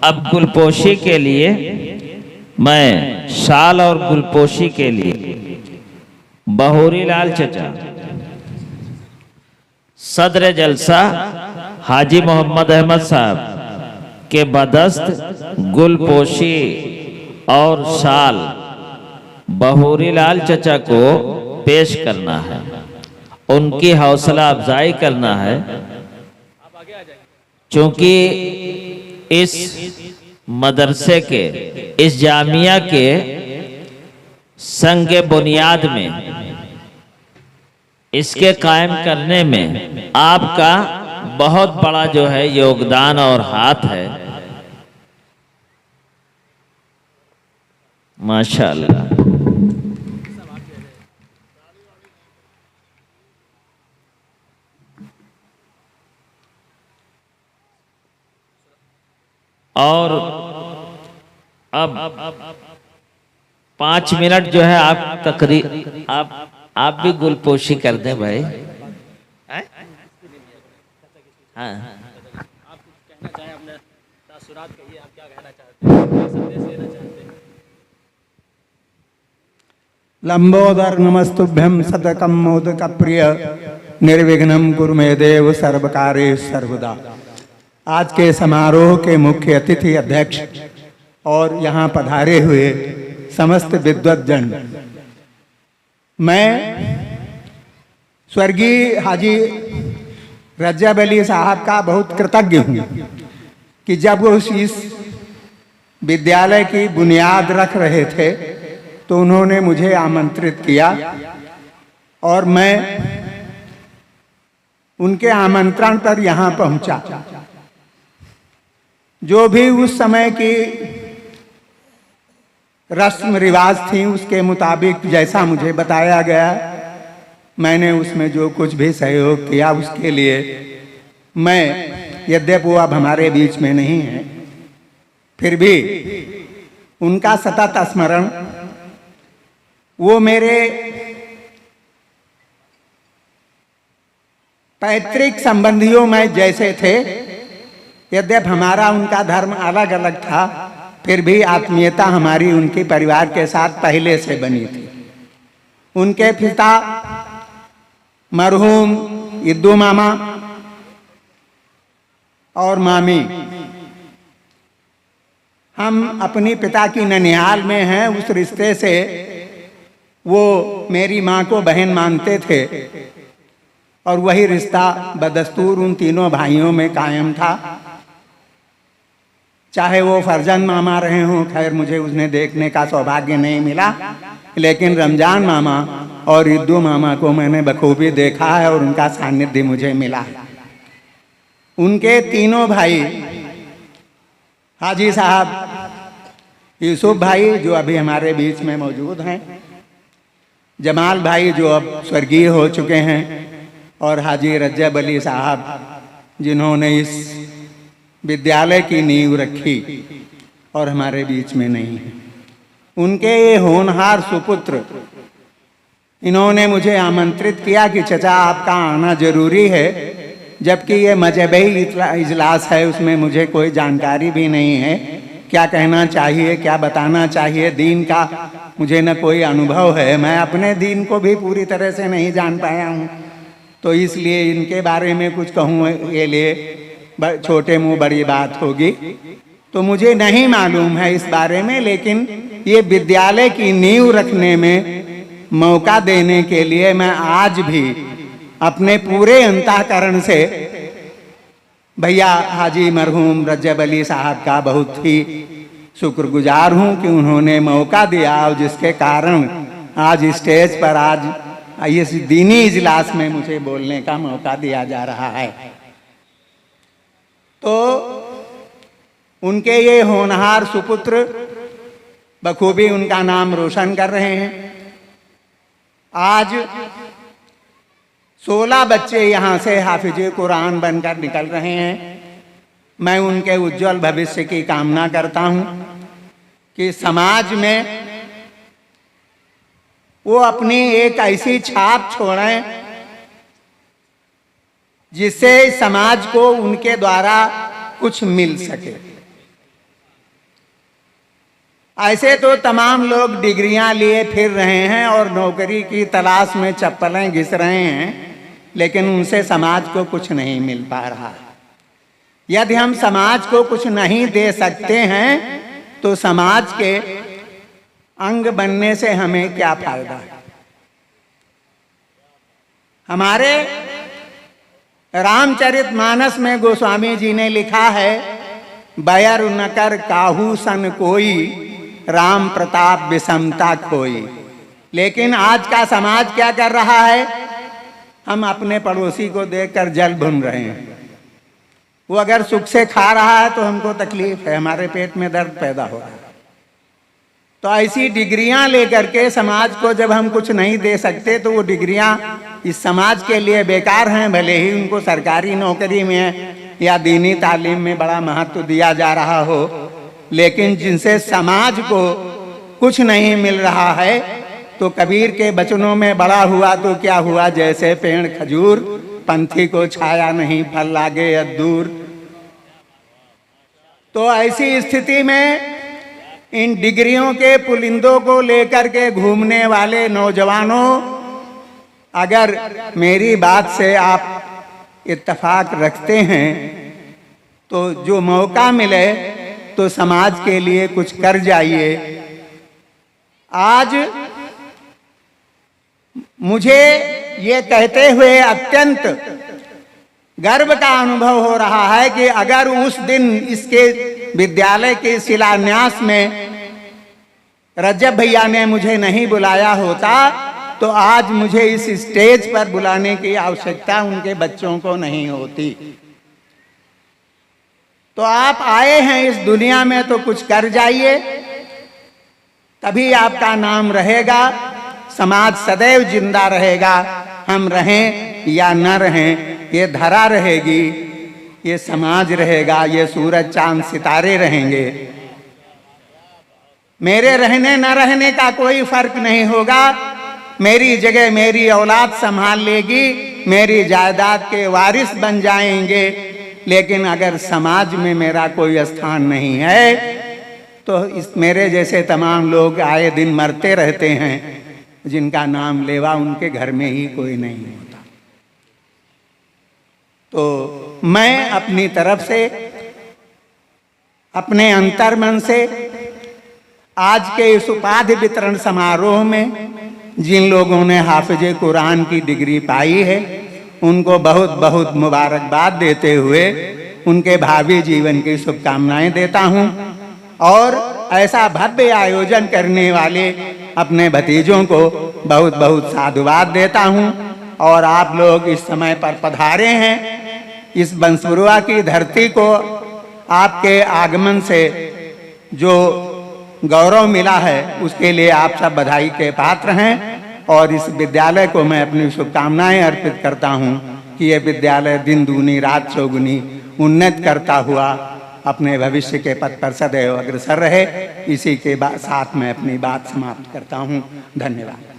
अब गुलपोशी के लिए मैं शाल और गुलपोशी के लिए बहोरी लाल चचा, सदर जलसा हाजी मोहम्मद अहमद साहब के बदस्त गुलपोशी और शाल बहोरी लाल चचा को पेश करना है, उनकी हौसला अफजाई करना है। क्योंकि इस मदरसे के, इस जामिया के संग बुनियाद में, इसके कायम करने में आपका बहुत बड़ा जो है योगदान और हाथ है। माशाअल्लाह। और अब 5 मिनट जो है आप तकरीर आप भी गुलपोशी कर दें भाई। हाँ, आप कहना चाहें अपने तासुरात कहिए, आप क्या कहना चाहते हैं, क्या संदेश देना चाहते हैं? लंबोदर नमस्तुभ्यं सतकम मोदक प्रिय निर्विघ्नं कुरु मे देव सर्वकार्येषु सर्वदा। आज के समारोह के मुख्य अतिथि अध्यक्ष और यहाँ पधारे हुए समस्त विद्वद्जन, मैं स्वर्गीय हाजी रज्जब अली साहब का बहुत कृतज्ञ हूँ कि जब वो इस विद्यालय की बुनियाद रख रहे थे तो उन्होंने मुझे आमंत्रित किया और मैं उनके आमंत्रण पर यहाँ पहुँचा। जो भी उस समय की रस्म रिवाज थी उसके मुताबिक जैसा मुझे बताया गया, मैंने उसमें जो कुछ भी सहयोग किया उसके लिए मैं, यद्यपि वो अब हमारे बीच में नहीं है, फिर भी उनका सतत स्मरण, वो मेरे पैतृक संबंधियों में जैसे थे, यद्यपि हमारा उनका धर्म अलग अलग था, फिर भी आत्मीयता हमारी उनके परिवार के साथ पहले से बनी थी। उनके पिता मरहूम इद्दू मामा और मामी, हम अपनी पिता की ननिहाल में हैं, उस रिश्ते से वो मेरी माँ को बहन मानते थे और वही रिश्ता बदस्तूर उन तीनों भाइयों में कायम था। चाहे वो फरजन मामा रहे हों, खैर मुझे उन्हें देखने का सौभाग्य नहीं मिला, लेकिन रमजान मामा और इद्दू मामा को मैंने बखूबी देखा है और उनका सानिध्य मुझे मिला। उनके तीनों भाई, हाजी साहब यूसुफ भाई जो अभी हमारे बीच में मौजूद हैं, जमाल भाई जो अब स्वर्गीय हो चुके हैं, और हाजी रज्जब अली साहब जिन्होंने इस विद्यालय की नींव रखी और हमारे बीच में नहीं है। उनके ये होनहार सुपुत्र, इन्होंने मुझे आमंत्रित किया कि चचा आपका आना जरूरी है, जबकि ये मजहबी इजलास है, उसमें मुझे कोई जानकारी भी नहीं है, क्या कहना चाहिए, क्या बताना चाहिए, दीन का मुझे न कोई अनुभव है, मैं अपने दीन को भी पूरी तरह से नहीं जान पाया हूँ, तो इसलिए इनके बारे में कुछ कहूँ ये लिए छोटे मुंह बड़ी बात होगी। तो मुझे नहीं मालूम है इस बारे में, लेकिन ये विद्यालय की नींव रखने में मौका देने के लिए मैं आज भी अपने पूरे अंतःकरण से भैया हाजी मरहूम रज्जब अली साहब का बहुत ही शुक्रगुजार हूँ कि उन्होंने मौका दिया और जिसके कारण आज स्टेज पर आज इस दीनी इजलास में मुझे बोलने का मौका दिया जा रहा है। तो उनके ये होनहार सुपुत्र बखूबी उनका नाम रोशन कर रहे हैं। आज 16 बच्चे यहाँ से हाफिज कुरान बनकर निकल रहे हैं। मैं उनके उज्जवल भविष्य की कामना करता हूँ कि समाज में वो अपनी एक ऐसी छाप छोड़ें जिससे समाज को उनके द्वारा कुछ मिल सके। ऐसे तो तमाम लोग डिग्रियां लिए फिर रहे हैं और नौकरी की तलाश में चप्पलें घिस रहे हैं, लेकिन उनसे समाज को कुछ नहीं मिल पा रहा। यदि हम समाज को कुछ नहीं दे सकते हैं तो समाज के अंग बनने से हमें क्या फायदा है। हमारे रामचरितमानस में गोस्वामी जी ने लिखा है, बयर न कर काहू सन कोई, राम प्रताप विषमता खोई। लेकिन आज का समाज क्या कर रहा है, हम अपने पड़ोसी को देखकर जल भुन रहे हैं। वो अगर सुख से खा रहा है तो हमको तकलीफ है, हमारे पेट में दर्द पैदा हो रहा है। तो ऐसी डिग्रियां लेकर के समाज को जब हम कुछ नहीं दे सकते तो वो डिग्रियां इस समाज के लिए बेकार हैं। भले ही उनको सरकारी नौकरी में या दीनी तालीम में बड़ा महत्व दिया जा रहा हो, लेकिन जिनसे समाज को कुछ नहीं मिल रहा है, तो कबीर के वचनों में बड़ा हुआ तो क्या हुआ, जैसे पेड़ खजूर, पंथी को छाया नहीं फल लागे दूर। तो ऐसी स्थिति में इन डिग्रियों के पुलिंदों को लेकर के घूमने वाले नौजवानों, अगर मेरी बात से आप इत्तेफाक रखते हैं तो जो मौका मिले तो समाज के लिए कुछ कर जाइए। आज मुझे ये कहते हुए अत्यंत गर्व का अनुभव हो रहा है कि अगर उस दिन इसके विद्यालय के शिलान्यास में रज्जब भैया ने मुझे नहीं बुलाया होता तो आज मुझे इस स्टेज पर बुलाने की आवश्यकता उनके बच्चों को नहीं होती। तो आप आए हैं इस दुनिया में तो कुछ कर जाइए, तभी आपका नाम रहेगा, समाज सदैव जिंदा रहेगा। हम रहें या न रहें, ये धरा रहेगी, ये समाज रहेगा, ये सूरज चांद सितारे रहेंगे। मेरे रहने न रहने का कोई फर्क नहीं होगा। मेरी जगह मेरी औलाद संभाल लेगी, मेरी जायदाद के वारिस बन जाएंगे। लेकिन अगर समाज में मेरा कोई स्थान नहीं है तो इस मेरे जैसे तमाम लोग आए दिन मरते रहते हैं, जिनका नाम लेवा उनके घर में ही कोई नहीं होता। तो मैं अपनी तरफ से, अपने अंतर्मन से आज के इस उपाधि वितरण समारोह में जिन लोगों ने हाफिजे कुरान की डिग्री पाई है, उनको बहुत बहुत मुबारकबाद देते हुए उनके भावी जीवन की शुभकामनाएं देता हूं। और ऐसा भव्य आयोजन करने वाले अपने भतीजों को बहुत बहुत साधुवाद देता हूं। और आप लोग इस समय पर पधारे हैं, इस बंसुरुआ की धरती को आपके आगमन से जो गौरव मिला है उसके लिए आप सब बधाई के पात्र हैं। और इस विद्यालय को मैं अपनी शुभकामनाएं अर्पित करता हूं कि यह विद्यालय दिन दूनी रात चौगुनी उन्नत करता हुआ अपने भविष्य के पथ पर सदैव अग्रसर रहे। इसी के साथ मैं अपनी बात समाप्त करता हूं। धन्यवाद।